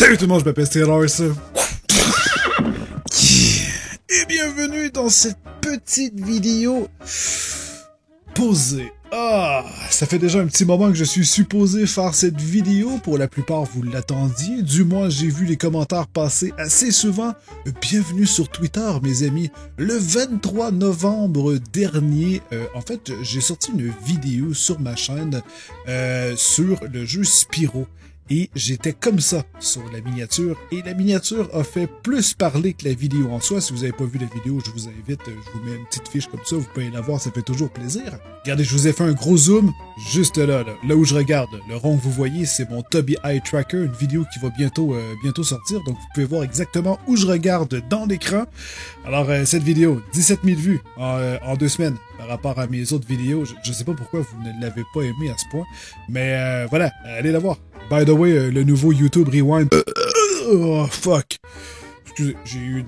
Salut tout le monde, je m'appelle Taylor. Et bienvenue dans cette petite vidéo posée. Ça fait déjà un petit moment que je suis supposé faire cette vidéo. Pour la plupart, vous l'attendiez. Du moins, j'ai vu les commentaires passer assez souvent. Bienvenue sur Twitter, mes amis. Le 23 novembre dernier, en fait, j'ai sorti une vidéo sur ma chaîne sur le jeu Spyro. Et j'étais comme ça sur la miniature. Et la miniature a fait plus parler que la vidéo en soi. Si vous n'avez pas vu la vidéo, je vous invite. Je vous mets une petite fiche comme ça. Vous pouvez la voir, ça fait toujours plaisir. Regardez, je vous ai fait un gros zoom. Juste là où je regarde. Le rond que vous voyez, c'est mon Tobii Eye Tracker. Une vidéo qui va bientôt sortir. Donc vous pouvez voir exactement où je regarde dans l'écran. Alors cette vidéo, 17 000 vues en 2 semaines. Par rapport à mes autres vidéos. Je sais pas pourquoi vous ne l'avez pas aimé à ce point. Mais voilà, allez la voir. By the way, le nouveau YouTube Rewind... oh, fuck. Excusez, j'ai eu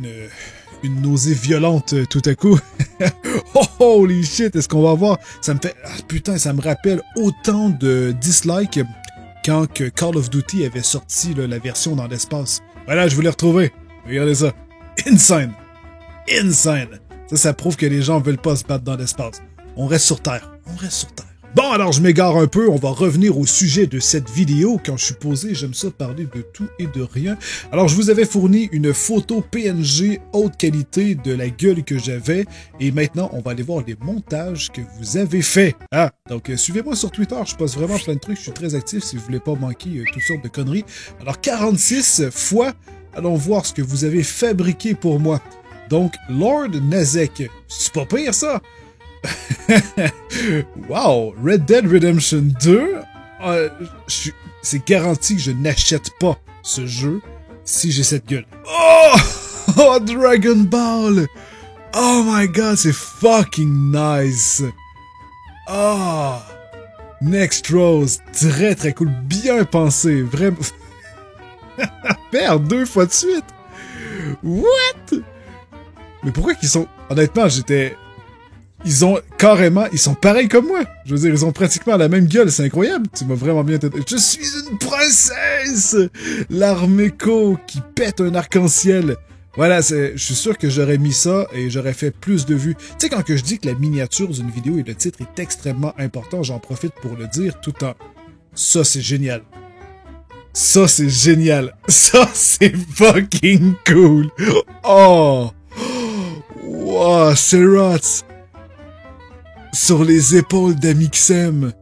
une nausée violente tout à coup. Oh, holy shit, est-ce qu'on va voir? Ça me fait... putain, ça me rappelle autant de dislikes quand que Call of Duty avait sorti la version dans l'espace. Voilà, je vous l'ai retrouvé. Regardez ça. Insane. Insane. Ça prouve que les gens veulent pas se battre dans l'espace. On reste sur Terre. On reste sur Terre. Bon, alors je m'égare un peu, on va revenir au sujet de cette vidéo. Quand je suis posé, j'aime ça parler de tout et de rien. Alors, je vous avais fourni une photo PNG haute qualité de la gueule que j'avais. Et maintenant, on va aller voir les montages que vous avez faits. Donc suivez-moi sur Twitter, je poste vraiment plein de trucs, je suis très actif si vous voulez pas manquer toutes sortes de conneries. Alors, 46 fois, allons voir ce que vous avez fabriqué pour moi. Donc, Lord Nazek, c'est pas pire ça? Wow, Red Dead Redemption 2, c'est garanti que je n'achète pas ce jeu si j'ai cette gueule. Oh, Dragon Ball! Oh my god, c'est fucking nice! Next Rose, très très cool, bien pensé, vraiment. Merde, 2 fois de suite! What? Mais pourquoi qu'ils sont... Honnêtement, ils sont pareils comme moi. Je veux dire, ils ont pratiquement la même gueule, c'est incroyable. Tu m'as vraiment bien... Je suis une princesse! L'arméco qui pète un arc-en-ciel. Voilà, je suis sûr que j'aurais mis ça et j'aurais fait plus de vues. Tu sais, quand que je dis que la miniature d'une vidéo et le titre est extrêmement important, j'en profite pour le dire tout en... Ça, c'est génial. Ça, c'est génial. Ça, c'est fucking cool. Oh! Wow, Serats! Sur les épaules d'Amixem.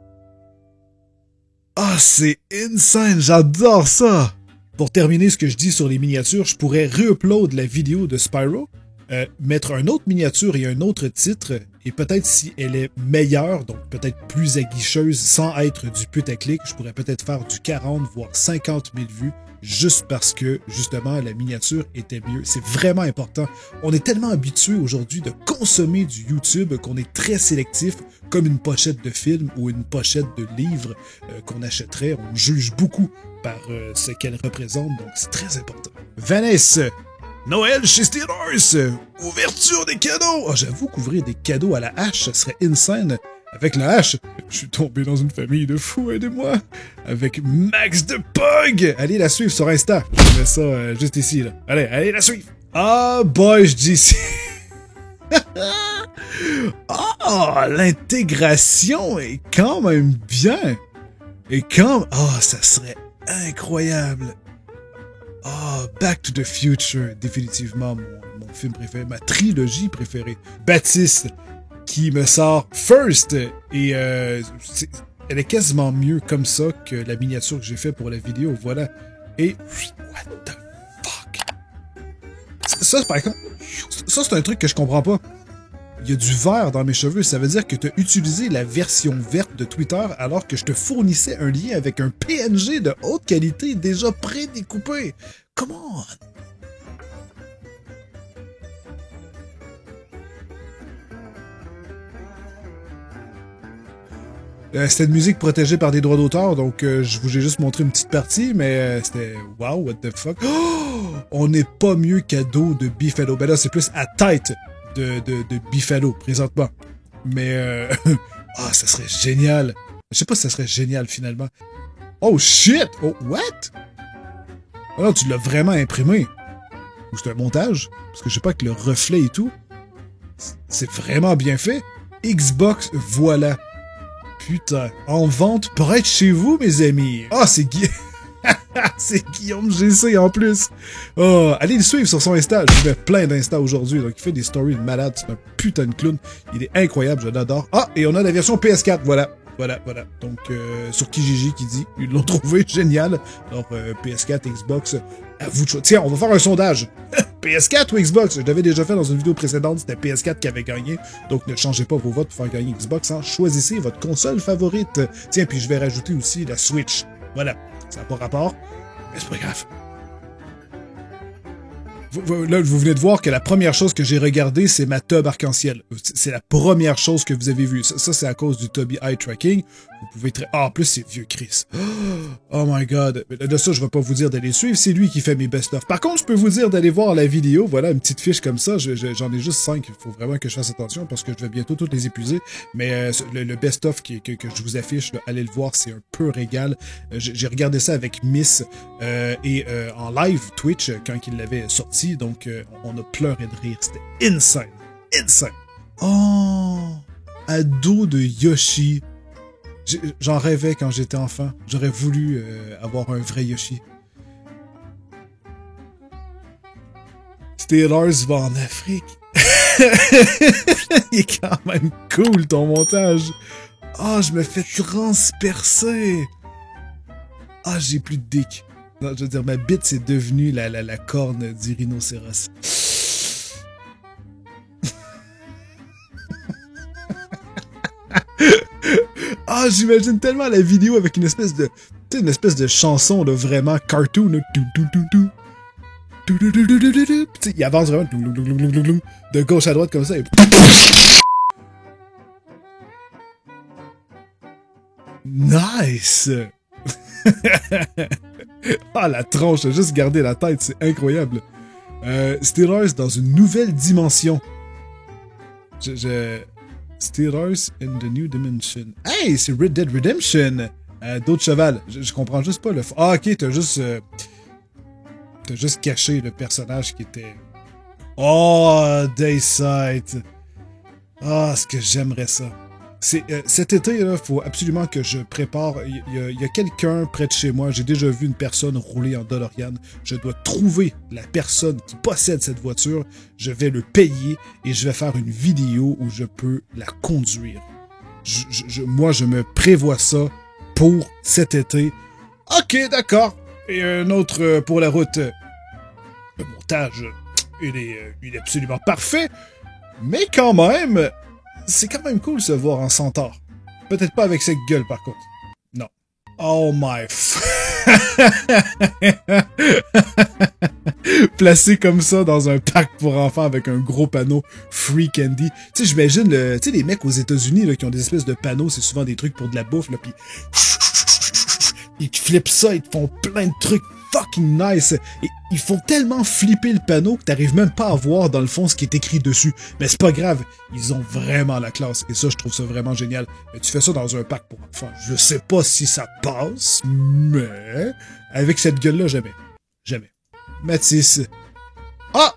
C'est insane, j'adore ça! Pour terminer ce que je dis sur les miniatures, je pourrais re-upload la vidéo de Spyro, mettre une autre miniature et un autre titre, et peut-être si elle est meilleure, donc peut-être plus aguicheuse, sans être du putaclic, je pourrais peut-être faire du 40 voire 50 000 vues, juste parce que, justement, la miniature était mieux. C'est vraiment important. On est tellement habitué aujourd'hui de consommer du YouTube qu'on est très sélectif, comme une pochette de film ou une pochette de livre qu'on achèterait. On juge beaucoup par ce qu'elle représente, donc c'est très important. Vanessa, Noël chez Steelers, ouverture des cadeaux. J'avoue qu'ouvrir des cadeaux à la hache, ça serait insane. Avec la hache, je suis tombé dans une famille de fous, aidez-moi. Avec Max de Pug. Allez la suivre sur Insta. Je mets ça juste ici, là. Allez la suivre. Boy, je dis... l'intégration est quand même bien. Et ça serait incroyable. Back to the Future, définitivement mon film préféré, ma trilogie préférée. Baptiste, qui me sort First, et elle est quasiment mieux comme ça que la miniature que j'ai fait pour la vidéo, voilà. Et what the fuck? Ça, par exemple, ça c'est un truc que je comprends pas. Il y a du vert dans mes cheveux, ça veut dire que tu as utilisé la version verte de Twitter alors que je te fournissais un lien avec un PNG de haute qualité déjà prédécoupé. Come on! C'était une musique protégée par des droits d'auteur, donc je vous ai juste montré une petite partie, mais c'était wow, what the fuck. On n'est pas mieux qu'Ado de Beefalo. Ben là, c'est plus à tête de Beefalo, présentement. Mais, ça serait génial. Je sais pas si ça serait génial, finalement. Oh, shit! Oh, what? Ah non, tu l'as vraiment imprimé. Ou c'est un montage? Parce que je sais pas que le reflet et tout. C'est vraiment bien fait. Xbox, voilà. Putain, en vente près de chez vous, mes amis. Ah, c'est c'est Guillaume GC en plus. Oh, allez le suivre sur son Insta. Je mets plein d'Insta aujourd'hui. Donc, il fait des stories de malade. C'est un putain de clown. Il est incroyable, je l'adore. Ah, et on a la version PS4, voilà. Voilà. Donc, sur Kijiji qui dit, ils l'ont trouvé génial. Alors, PS4, Xbox, à vous de choisir. Tiens, on va faire un sondage. PS4 ou Xbox? Je l'avais déjà fait dans une vidéo précédente, c'était PS4 qui avait gagné. Donc, ne changez pas vos votes pour faire gagner Xbox. Hein. Choisissez votre console favorite. Tiens, puis je vais rajouter aussi la Switch. Voilà. Ça n'a pas rapport, mais c'est pas grave. Là, vous venez de voir que la première chose que j'ai regardée, c'est ma tub arc-en-ciel. C'est la première chose que vous avez vue. Ça c'est à cause du Tobii Eye Tracking. Vous pouvez en plus, c'est vieux Chris. Oh my god. De ça, je vais pas vous dire d'aller suivre. C'est lui qui fait mes best-of. Par contre, je peux vous dire d'aller voir la vidéo. Voilà, une petite fiche comme ça. J'en ai juste 5. Il faut vraiment que je fasse attention parce que je vais bientôt toutes les épuiser. Mais le best-of que je vous affiche, là, allez le voir. C'est un peu régal. J'ai regardé ça avec Miss en live Twitch quand il l'avait sorti. Donc, on a pleuré de rire. C'était insane. Insane. Oh! Ado de Yoshi. J'en rêvais quand j'étais enfant. J'aurais voulu avoir un vrai Yoshi. Steelers va en Afrique. Il est quand même cool ton montage. Ah, je me fais transpercer. Ah, j'ai plus de dick. Non, je veux dire, ma bite, c'est devenu la corne du rhinocéros. Ah, j'imagine tellement la vidéo avec une espèce de chanson là, vraiment cartoon. Là. Il avance vraiment de gauche à droite comme ça. Et... Nice! Ah, la tronche, juste garder la tête, c'est incroyable. Steelers dans une nouvelle dimension. Steelers in the New Dimension. Hey, c'est Red Dead Redemption! D'autres cheval. Je comprends juste pas le... Ah, ok, t'as juste caché le personnage qui était... Oh, Dayside! Ah, est-ce que j'aimerais ça. Cet été, il faut absolument que je prépare. Il y a quelqu'un près de chez moi. J'ai déjà vu une personne rouler en DeLorean. Je dois trouver la personne qui possède cette voiture. Je vais le payer et je vais faire une vidéo où je peux la conduire. Moi, je me prévois ça pour cet été. Ok, d'accord. Et un autre pour la route. Le montage, il est absolument parfait. Mais quand même... C'est quand même cool de se voir en centaure. Peut-être pas avec cette gueule, par contre. Non. Oh my... Placé comme ça dans un parc pour enfants avec un gros panneau Free Candy. Tu sais, j'imagine les mecs aux États-Unis là, qui ont des espèces de panneaux, c'est souvent des trucs pour de la bouffe, là, puis ils te flippent ça, ils te font plein de trucs fucking nice. Et ils font tellement flipper le panneau que t'arrives même pas à voir dans le fond ce qui est écrit dessus. Mais c'est pas grave, ils ont vraiment la classe. Et ça, je trouve ça vraiment génial. Mais tu fais ça dans un parc pour enfants. Je sais pas si ça passe, mais avec cette gueule-là, jamais. Jamais. Mathis. Ah!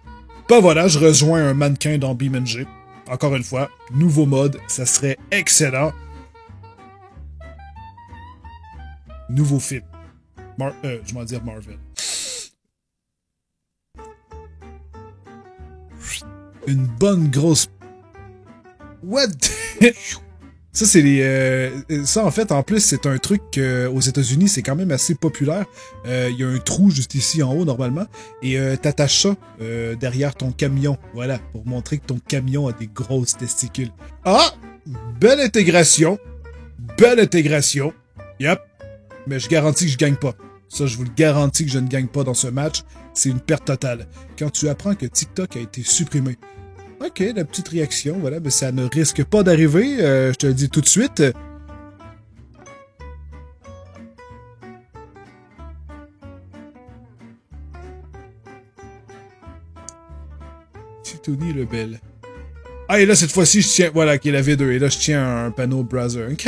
Ben voilà, je rejoins un mannequin dans BeamNG. Encore une fois, nouveau mode, ça serait excellent. Nouveau film. Je vais dire Marvel. Une bonne grosse... What? Ça, c'est les... ça, en fait, en plus, c'est un truc aux États-Unis, c'est quand même assez populaire. Il y a un trou juste ici en haut, normalement. Et t'attaches ça derrière ton camion. Voilà, pour montrer que ton camion a des grosses testicules. Ah! Belle intégration. Belle intégration. Yep. Mais je garantis que je gagne pas. Ça, je vous le garantis que je ne gagne pas dans ce match. C'est une perte totale. Quand tu apprends que TikTok a été supprimé. Ok, la petite réaction, voilà, mais ça ne risque pas d'arriver, je te le dis tout de suite. Tony Lebel. Ah, et là, cette fois-ci, je tiens... Voilà, qui est la V2. Et là, je tiens un panneau browser. Ok.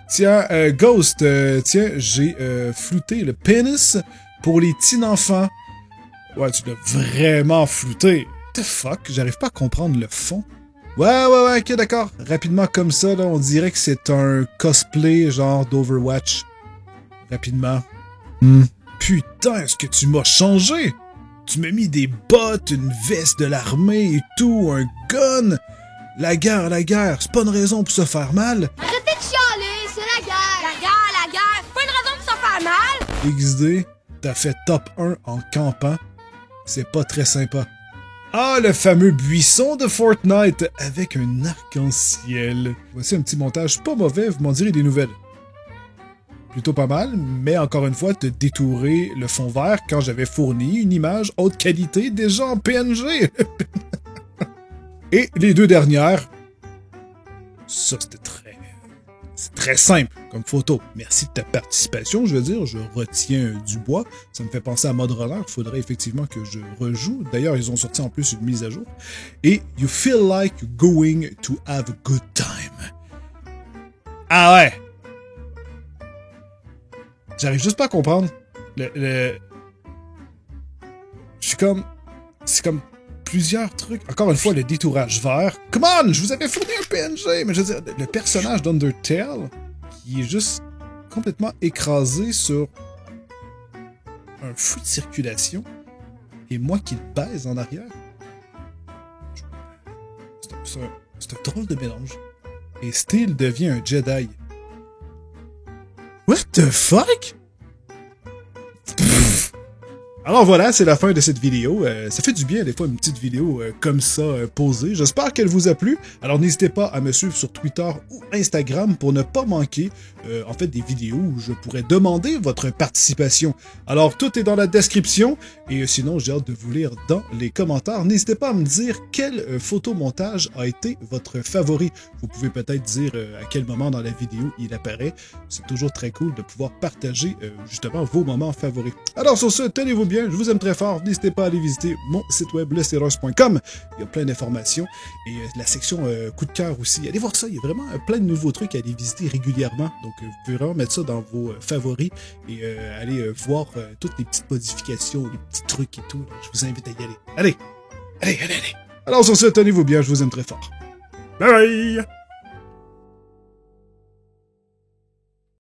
Tiens, Ghost, tiens, j'ai flouté le pénis pour les petits enfants. Ouais, tu l'as vraiment flouté. What the fuck? J'arrive pas à comprendre le fond. Ouais, ok, d'accord. Rapidement comme ça, là, on dirait que c'est un cosplay genre d'Overwatch. Rapidement. Putain, est-ce que tu m'as changé? Tu m'as mis des bottes, une veste de l'armée et tout, un gun. La guerre, c'est pas une raison pour se faire mal. Arrêtez de chialer, c'est la guerre. La guerre, c'est pas une raison pour se faire mal. XD, t'as fait top 1 en campant. C'est pas très sympa. Ah, le fameux buisson de Fortnite avec un arc-en-ciel. Voici un petit montage pas mauvais, vous m'en direz des nouvelles. Plutôt pas mal, mais encore une fois, te détourer le fond vert quand j'avais fourni une image haute qualité déjà en PNG. Et les deux dernières, ça c'était très simple comme photo. Merci de ta participation, je veux dire, je retiens du bois. Ça me fait penser à Mode Runner, il faudrait effectivement que je rejoue. D'ailleurs, ils ont sorti en plus une mise à jour. Et You feel like going to have a good time. Ah ouais! J'arrive juste pas à comprendre. Je suis comme... C'est comme plusieurs trucs. Encore une fois, le détourage vert. Come on! Je vous avais fourni un PNG! Mais je veux dire, le personnage d'Undertale, qui est juste complètement écrasé sur un fou de circulation, et moi qui le baise en arrière. C'est un drôle de mélange. Et Steel devient un Jedi. What the fuck? Alors voilà, c'est la fin de cette vidéo. Ça fait du bien des fois une petite vidéo comme ça posée. J'espère qu'elle vous a plu. Alors n'hésitez pas à me suivre sur Twitter ou Instagram pour ne pas manquer en fait des vidéos où je pourrais demander votre participation. Alors tout est dans la description et sinon j'ai hâte de vous lire dans les commentaires. N'hésitez pas à me dire quel photomontage a été votre favori. Vous pouvez peut-être dire à quel moment dans la vidéo il apparaît. C'est toujours très cool de pouvoir partager justement vos moments favoris. Alors sur ce, tenez-vous bien. Je vous aime très fort. N'hésitez pas à aller visiter mon site web lesteros.com. Il y a plein d'informations. Et la section coup de cœur aussi. Allez voir ça. Il y a vraiment plein de nouveaux trucs à aller visiter régulièrement. Donc, vous pouvez vraiment mettre ça dans vos favoris et aller voir toutes les petites modifications, les petits trucs et tout. Je vous invite à y aller. Allez. Alors sur ce, tenez-vous bien. Je vous aime très fort. Bye bye!